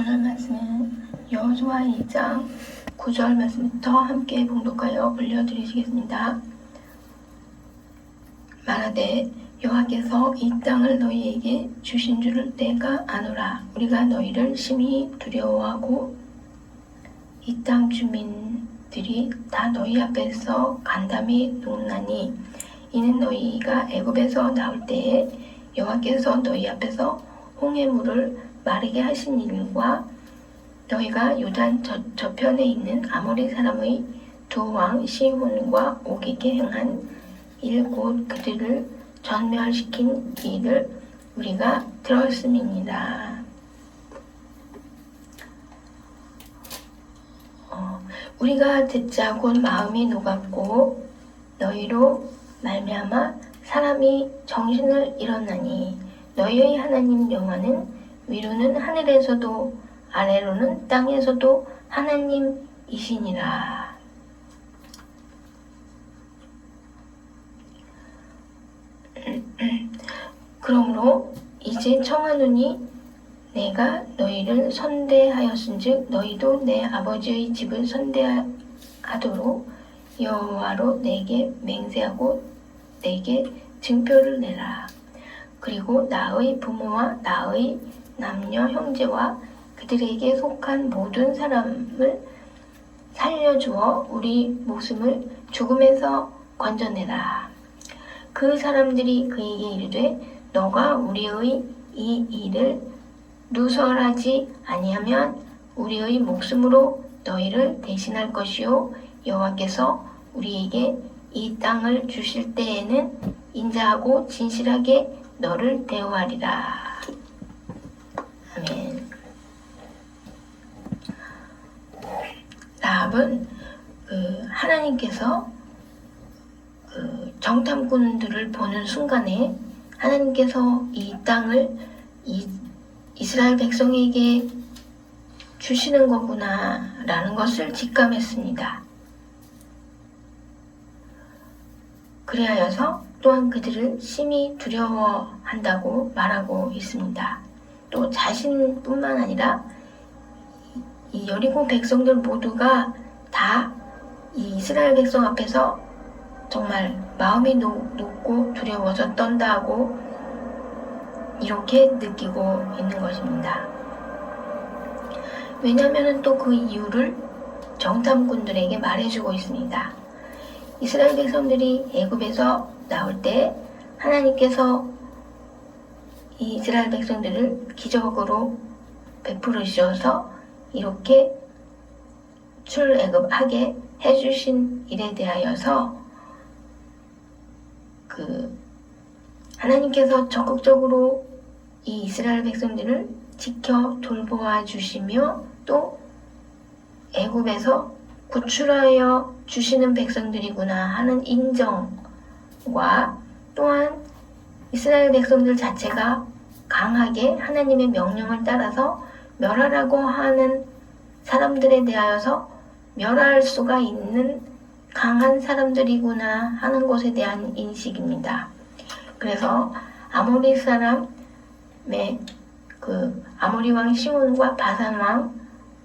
오늘 말씀은 여호수아 2장 9절 말씀부터 함께 봉독하여 올려드리시겠습니다. 말하되 여호와께서 이 땅을 너희에게 주신 줄을 내가 아노라. 우리가 너희를 심히 두려워하고 이 땅 주민들이 다 너희 앞에서 간담이 높나니 이는 너희가 애굽에서 나올 때에 여호와께서 너희 앞에서 홍해 물을 마르게 하신 일과 너희가 요단 저편에 있는 아모리 사람의 두 왕 시혼과 옥에게 행한 일 곧 그들을 전멸시킨 일을 우리가 들었음이니라. 우리가 듣자 곧 마음이 녹았고 너희로 말미암아 사람이 정신을 잃었나니 너희의 하나님 여호와는 위로는 하늘에서도 아래로는 땅에서도 하나님이시니라. 그러므로 이제 청하노니 내가 너희를 선대하였은즉 너희도 내 아버지의 집을 선대하도록 여호와로 내게 맹세하고 내게 증표를 내라. 그리고 나의 부모와 나의 남녀 형제와 그들에게 속한 모든 사람을 살려주어 우리 목숨을 죽음에서 건져내라. 그 사람들이 그에게 이르되 너가 우리의 이 일을 누설하지 아니하면 우리의 목숨으로 너희를 대신할 것이요 여호와께서 우리에게 이 땅을 주실 때에는 인자하고 진실하게 너를 대우하리라. 아멘. 라합은 하나님께서 정탐꾼들을 보는 순간에 하나님께서 이 땅을 이스라엘 백성에게 주시는 거구나 라는 것을 직감했습니다. 그리하여서 또한 그들을 심히 두려워한다고 말하고 있습니다. 또 자신뿐만 아니라 이 여리고 백성들 모두가 다 이 이스라엘 백성 앞에서 정말 마음이 녹고 두려워서 떤다 하고 이렇게 느끼고 있는 것입니다. 왜냐하면 또 그 이유를 정탐꾼들에게 말해주고 있습니다. 이스라엘 백성들이 애굽에서 나올 때 하나님께서 이 이스라엘 백성들을 기적으로 베풀으셔서 이렇게 출애굽하게 해주신 일에 대하여서 하나님께서 적극적으로 이 이스라엘 백성들을 지켜 돌보아 주시며 또 애굽에서 구출하여 주시는 백성들이구나 하는 인정과 또한 이스라엘 백성들 자체가 강하게 하나님의 명령을 따라서 멸하라고 하는 사람들에 대하여서 멸할 수가 있는 강한 사람들이구나 하는 것에 대한 인식입니다. 그래서 아모리 사람의 아모리 왕 시온과 바산 왕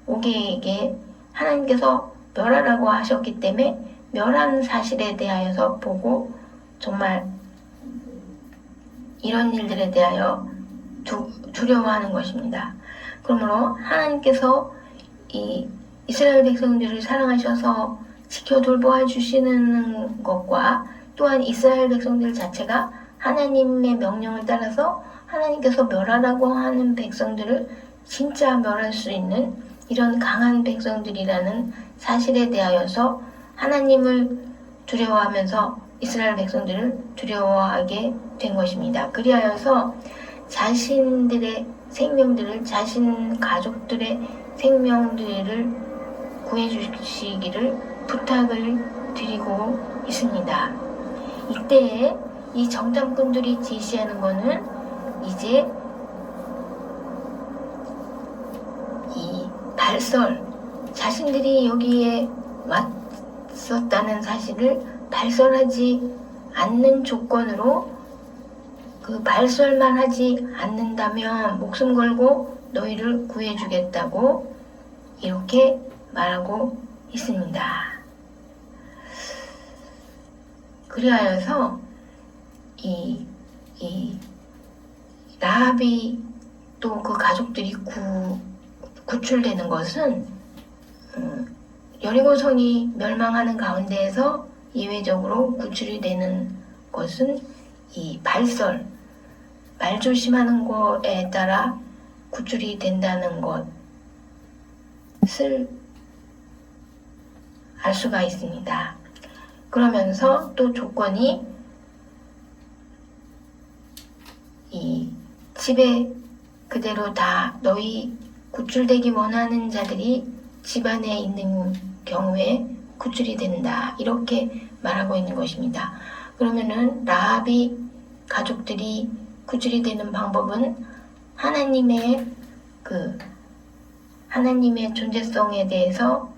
오게에게 하나님께서 멸하라고 하셨기 때문에 멸한 사실에 대하여서 보고 정말 이런 일들에 대하여 두려워하는 것입니다. 그러므로 하나님께서 이 이스라엘 백성들을 사랑하셔서 지켜 돌보아 주시는 것과 또한 이스라엘 백성들 자체가 하나님의 명령을 따라서 하나님께서 멸하라고 하는 백성들을 진짜 멸할 수 있는 이런 강한 백성들이라는 사실에 대하여서 하나님을 두려워하면서 이스라엘 백성들을 두려워하게 된 것입니다. 그리하여서 자신들의 생명들을 자신 가족들의 생명들을 구해주시기를 부탁을 드리고 있습니다. 이때에 이 정탐꾼들이 제시하는 것은 이제 이 발설, 자신들이 여기에 왔었다는 사실을 발설하지 않는 조건으로 그 발설만 하지 않는다면 목숨 걸고 너희를 구해주겠다고 이렇게 말하고 있습니다. 그리하여서 이 라합이 또 그 가족들이 구출되는 것은 여리고성이 멸망하는 가운데에서 예외적으로 구출이 되는 것은 이 발설, 말 조심하는 것에 따라 구출이 된다는 것을 알 수가 있습니다. 그러면서 또 조건이 이 집에 그대로 다 너희 구출되기 원하는 자들이 집 안에 있는 경우에 구출이 된다. 이렇게 말하고 있는 것입니다. 그러면은 라합이 가족들이 구출이 되는 방법은 하나님의 존재성에 대해서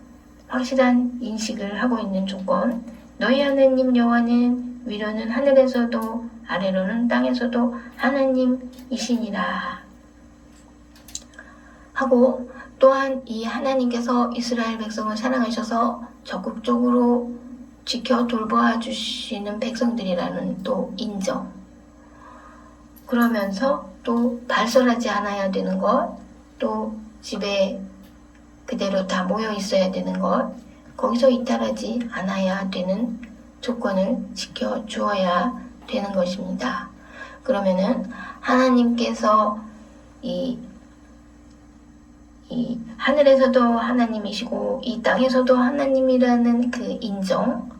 확실한 인식을 하고 있는 조건, 너희 하나님 여호와는 위로는 하늘에서도 아래로는 땅에서도 하나님이시니라 하고, 또한 이 하나님께서 이스라엘 백성을 사랑하셔서 적극적으로 지켜 돌보아 주시는 백성들이라는 또 인정, 그러면서 또 발설하지 않아야 되는 것, 또 집에 그대로 다 모여 있어야 되는 것, 거기서 이탈하지 않아야 되는 조건을 지켜 주어야 되는 것입니다. 그러면은 하나님께서 이 하늘에서도 하나님이시고 이 땅에서도 하나님이라는 그 인정,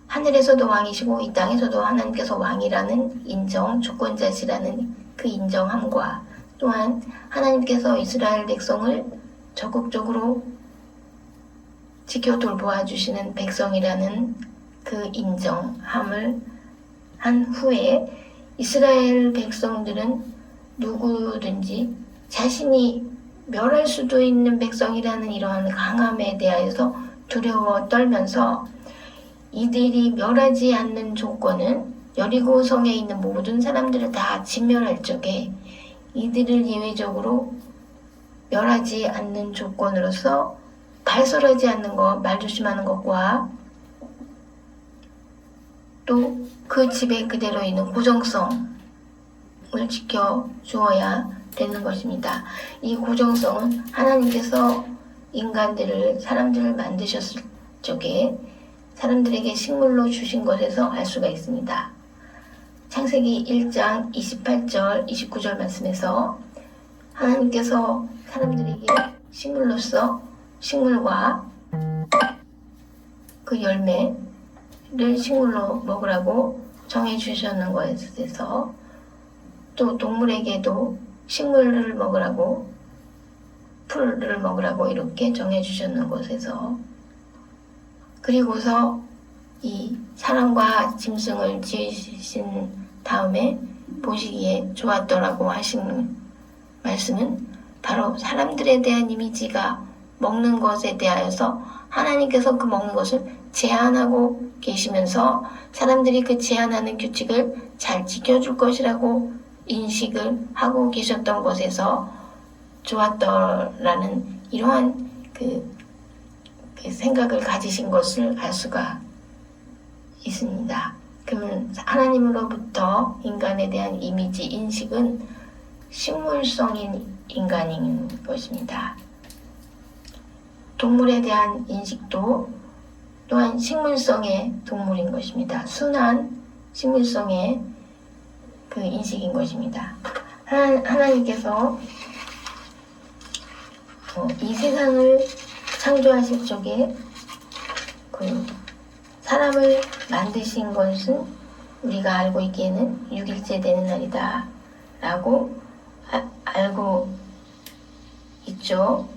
하늘에서도 왕이시고 이 땅에서도 하나님께서 왕이라는 인정, 주권자시라는 그 인정함과, 또한 하나님께서 이스라엘 백성을 적극적으로 지켜 돌보아 주시는 백성이라는 그 인정함을 한 후에 이스라엘 백성들은 누구든지 자신이 멸할 수도 있는 백성이라는 이러한 강함에 대하여서 두려워 떨면서 이들이 멸하지 않는 조건은 여리고 성에 있는 모든 사람들을 다 진멸할 적에 이들을 예외적으로 멸하지 않는 조건으로서 발설하지 않는 것, 말 조심하는 것과 또 그 집에 그대로 있는 고정성을 지켜 주어야 되는 것입니다. 이 고정성은 하나님께서 사람들을 만드셨을 적에 사람들에게 식물로 주신 것에서 알 수가 있습니다. 창세기 1장 28절, 29절 말씀에서 하나님께서 사람들에게 식물로서 식물과 그 열매를 식물로 먹으라고 정해 주셨는 것에서, 또 동물에게도 식물을 먹으라고, 풀을 먹으라고 이렇게 정해 주셨는 것에서, 그리고서 이 사람과 짐승을 지으신 다음에 보시기에 좋았더라고 하신 말씀은 바로 사람들에 대한 이미지가 먹는 것에 대하여서 하나님께서 그 먹는 것을 제한하고 계시면서 사람들이 그 제한하는 규칙을 잘 지켜줄 것이라고 인식을 하고 계셨던 것에서 좋았더라는 이러한 그 생각을 가지신 것을 알 수가 있습니다. 그러면 하나님으로부터 인간에 대한 이미지 인식은 식물성인 인간인 것입니다. 동물에 대한 인식도 또한 식물성의 동물인 것입니다. 순한 식물성의 그 인식인 것입니다. 하나님께서 이 세상을 창조하실 적에 그 사람을 만드신 것은 우리가 알고 있기에는 6일째 되는 날이다 라고 알고 있죠.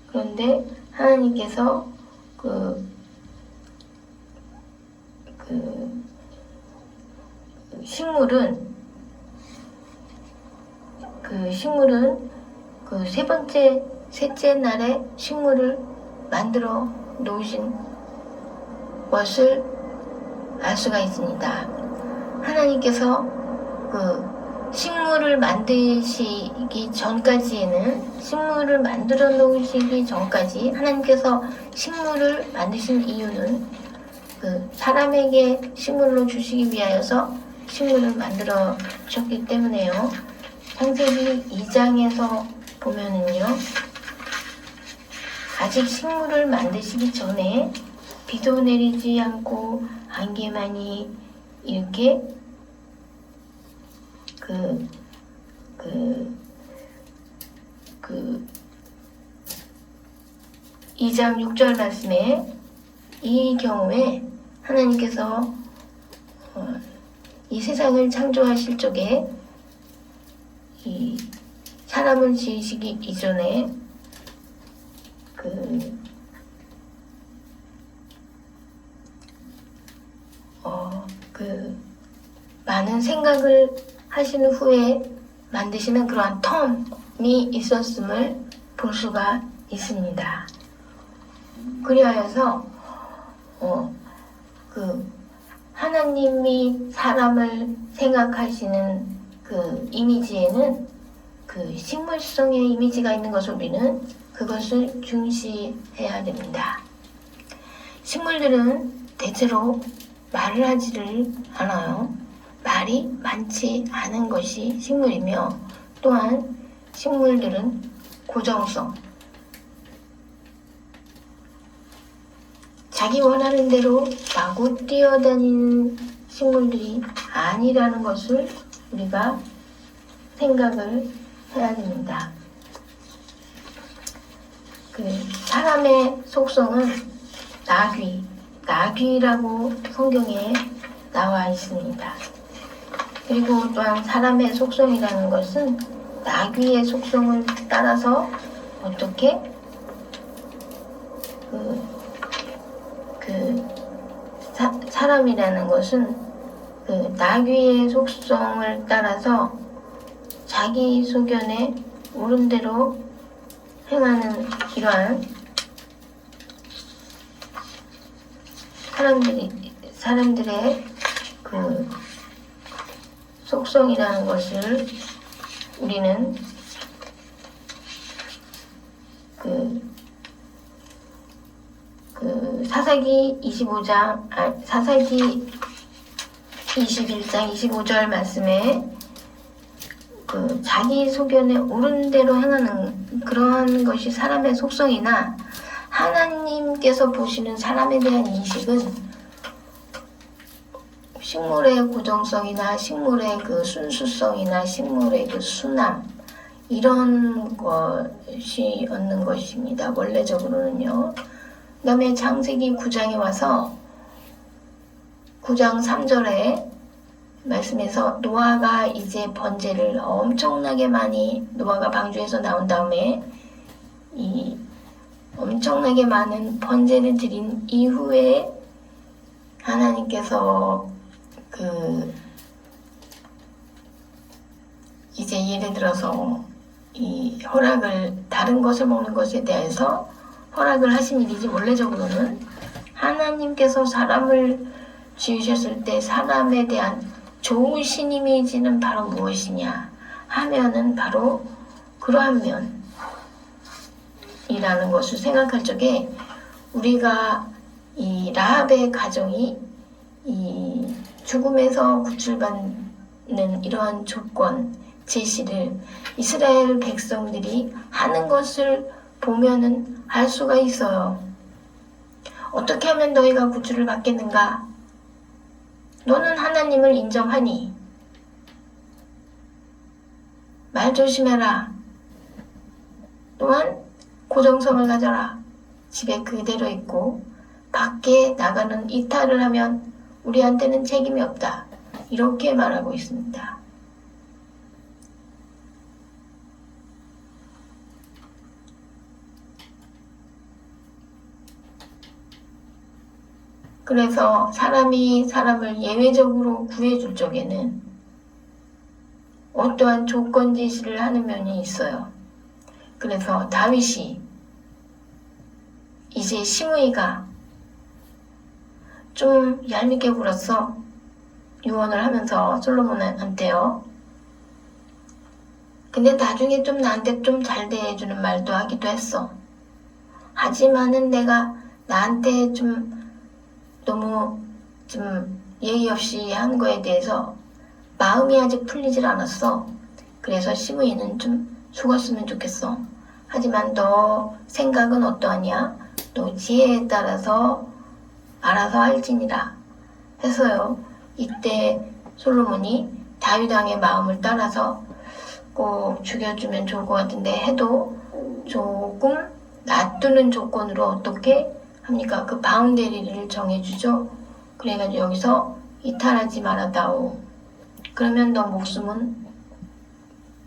그런데 하나님께서 식물은 그 셋째 날에 식물을 만들어 놓으신 것을 알 수가 있습니다. 하나님께서 그 식물을 만드시기 전까지에는, 식물을 만들어 놓으시기 전까지 하나님께서 식물을 만드신 이유는 그 사람에게 식물로 주시기 위하여서 식물을 만들어 주셨기 때문에요. 창세기 2장에서 보면은요, 아직 식물을 만드시기 전에 비도 내리지 않고 안개만이 이렇게 2장 6절 말씀에 이 경우에 하나님께서 이 세상을 창조하실 적에 이 사람을 지으시기 이전에 많은 생각을 하신 후에 만드시는 그러한 텀이 있었음을 볼 수가 있습니다. 그리하여서 하나님이 사람을 생각하시는 그 이미지에는 그 식물성의 이미지가 있는 것을 우리는 그것을 중시해야 됩니다. 식물들은 대체로 말을 하지를 않아요. 말이 많지 않은 것이 식물이며, 또한 식물들은 고정성, 자기 원하는 대로 마구 뛰어다니는 식물들이 아니라는 것을 우리가 생각을 해야 됩니다. 사람의 속성은 나귀라고 성경에 나와 있습니다. 그리고 또한 사람의 속성이라는 것은 나귀의 속성을 따라서 어떻게 사람이라는 것은 그 나귀의 속성을 따라서 자기 소견에 옳은 대로 행하는 이러한 사람들의 그 속성이라는 것을 우리는 사사기 21장 25절 말씀에 자기 소견에 옳은 대로 행하는 그러한 것이 사람의 속성이나, 하나님께서 보시는 사람에 대한 인식은 식물의 고정성이나 식물의 그 순수성이나 식물의 그 순함, 이런 것이 없는 것입니다. 원래적으로는요. 그 다음에 창세기 9장에 와서 9장 3절에 말씀에서 노아가 이제 번제를 엄청나게 많이, 노아가 방주에서 나온 다음에 이 엄청나게 많은 번제를 드린 이후에 하나님께서 이제 예를 들어서 이 허락을, 다른 것을 먹는 것에 대해서 허락을 하신 일이지, 원래적으로는 하나님께서 사람을 지으셨을 때 사람에 대한 좋으신 이미지는 바로 무엇이냐 하면은 바로 그러한 면이라는 것을 생각할 적에, 우리가 이 라합의 가정이 이 죽음에서 구출받는 이러한 조건 제시를 이스라엘 백성들이 하는 것을 보면은 알 수가 있어요. 어떻게 하면 너희가 구출을 받겠는가? 너는 하나님을 인정하니? 말 조심해라. 또한 고정성을 가져라. 집에 그대로 있고 밖에 나가는 이탈을 하면 우리한테는 책임이 없다. 이렇게 말하고 있습니다. 그래서 사람이 사람을 예외적으로 구해줄 적에는 어떠한 조건 제시를 하는 면이 있어요. 그래서 다윗이 이제 시므이가 좀 얄밉게 굴었어. 유언을 하면서 솔로몬한테요. 근데 나중에 좀 나한테 좀 잘 대해주는 말도 하기도 했어. 하지만은 내가 나한테 좀 너무 좀 예의 없이 한 거에 대해서 마음이 아직 풀리질 않았어. 그래서 시므이는 좀 죽었으면 좋겠어. 하지만 너 생각은 어떠하냐? 너 지혜에 따라서 알아서 할지니라 해서요. 이때 솔로몬이 다윗 왕의 마음을 따라서 꼭 죽여주면 좋을 것 같은데 해도 조금 놔두는 조건으로 어떻게 합니까? 그 바운더리를 정해주죠. 그래가지고 여기서 이탈하지 말아다오. 그러면 너 목숨은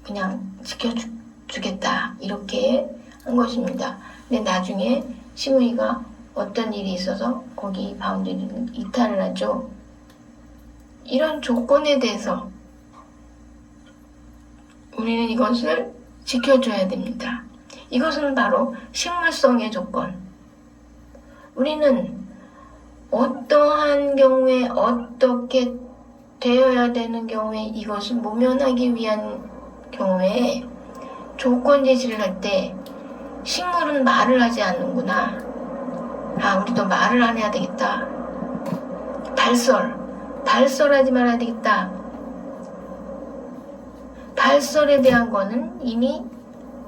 그냥 지켜주겠다. 이렇게 한 것입니다. 근데 나중에 시므이가 어떤 일이 있어서 거기 바운더리를 이탈을 하죠. 이런 조건에 대해서 우리는 이것을 지켜줘야 됩니다. 이것은 바로 식물성의 조건. 우리는 어떠한 경우에 어떻게 되어야 되는 경우에 이것을 모면하기 위한 경우에 조건 제시를 할 때 식물은 말을 하지 않는구나. 아, 우리도 말을 안 해야 되겠다. 발설하지 말아야 되겠다. 발설에 대한 거는 이미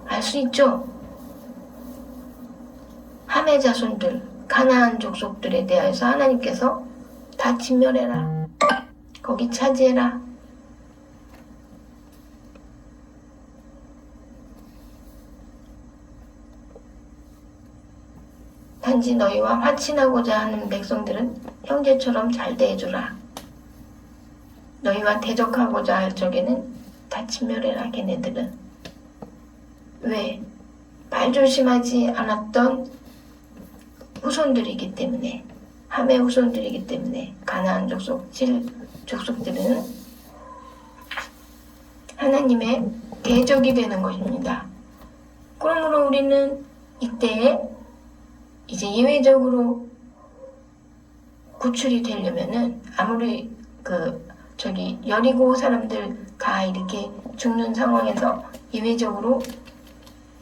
알 수 있죠. 함의 자손들, 가나안 족속들에 대해서 하나님께서 다 진멸해라. 거기 차지해라. 단지 너희와 화친하고자 하는 백성들은 형제처럼 잘 대해주라. 너희와 대적하고자 할 적에는 다 진멸해라. 걔네들은. 왜? 말 조심하지 않았던 후손들이기 때문에, 함의 후손들이기 때문에 가나안 족속들은 하나님의 대적이 되는 것입니다. 그러므로 우리는 이때 이제 예외적으로 구출이 되려면은 아무리 여리고 사람들 다 이렇게 죽는 상황에서 예외적으로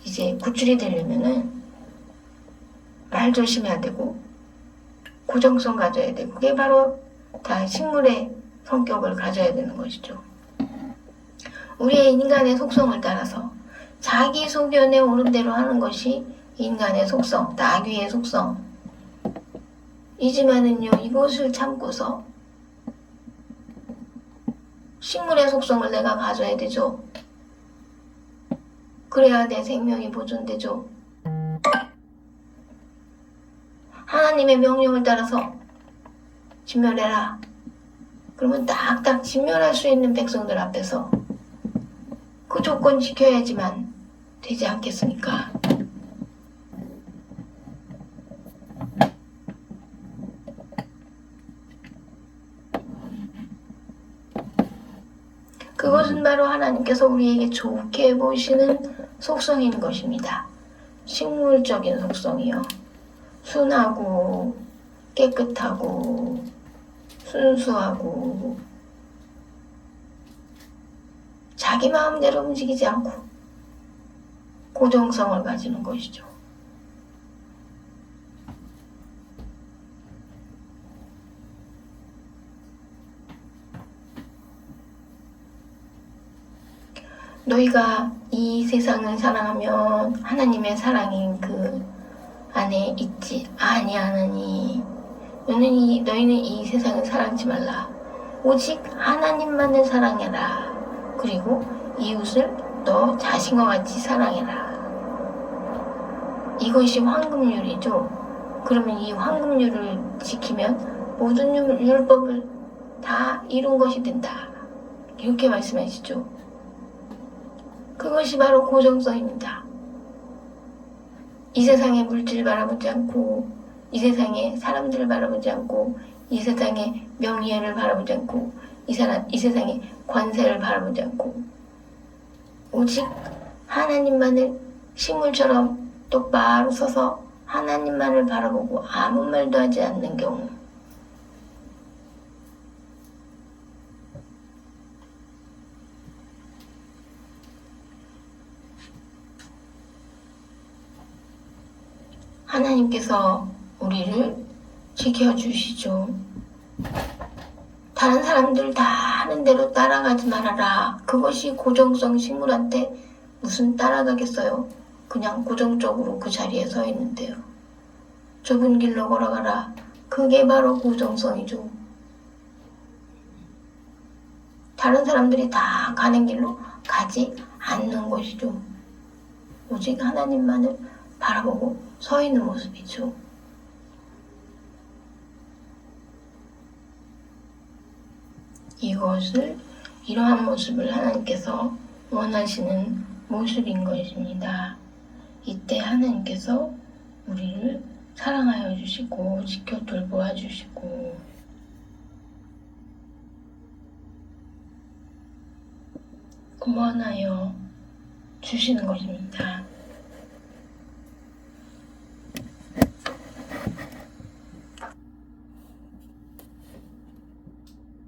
이제 구출이 되려면은 말 조심해야 되고 고정성 가져야 되고 그게 바로 다 식물의 성격을 가져야 되는 것이죠. 우리의 인간의 속성을 따라서 자기 소견에 오는 대로 하는 것이 인간의 속성, 나귀의 속성. 이지만은요, 이것을 참고서 식물의 속성을 내가 가져야 되죠. 그래야 내 생명이 보존되죠. 하나님의 명령을 따라서 진멸해라. 그러면 딱딱 진멸할 수 있는 백성들 앞에서 그 조건 지켜야지만 되지 않겠습니까? 그것은 바로 하나님께서 우리에게 좋게 보시는 속성인 것입니다. 식물적인 속성이요. 순하고 깨끗하고 순수하고 자기 마음대로 움직이지 않고 고정성을 가지는 것이죠. 너희가 이 세상을 사랑하면 하나님의 사랑이 그 안에 있지 아니하느니 너희는 이 세상을 사랑하지 말라. 오직 하나님만을 사랑해라. 그리고 이웃을 너 자신과 같이 사랑해라. 이것이 황금률이죠. 그러면 이 황금률을 지키면 모든 율법을 다 이룬 것이 된다. 이렇게 말씀하시죠. 그것이 바로 고정성입니다. 이 세상의 물질을 바라보지 않고 이 세상의 사람들을 바라보지 않고 이 세상의 명예를 바라보지 않고 이 세상의 관세를 바라보지 않고 오직 하나님만을 식물처럼 똑바로 서서 하나님만을 바라보고 아무 말도 하지 않는 경우 하나님께서 우리를 지켜주시죠. 다른 사람들 다 하는 대로 따라가지 말아라. 그것이 고정성 식물한테 무슨 따라가겠어요? 그냥 고정적으로 그 자리에 서 있는데요. 좁은 길로 걸어가라. 그게 바로 고정성이죠. 다른 사람들이 다 가는 길로 가지 않는 것이죠. 오직 하나님만을 바라보고 서 있는 모습이죠. 이러한 모습을 하나님께서 원하시는 모습인 것입니다. 이때 하나님께서 우리를 사랑하여 주시고 지켜 돌보아 주시고 구원하여 주시는 것입니다.